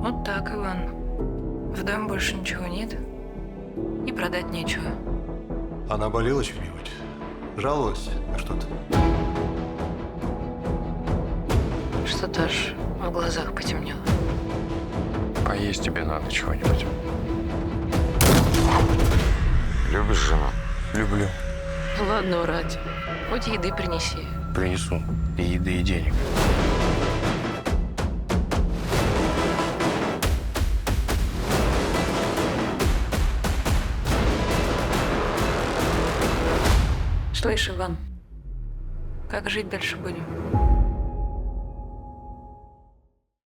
Вот так, Иван. В доме больше ничего нет. И продать нечего. Она болела чем-нибудь? Жаловалась на что-то? Что-то аж в глазах потемнело. Поесть тебе надо чего-нибудь. Любишь жену? Люблю. Ладно, ради. Хоть еды принеси. Принесу. И еды, и денег. Слышь, Иван, как жить дальше будем?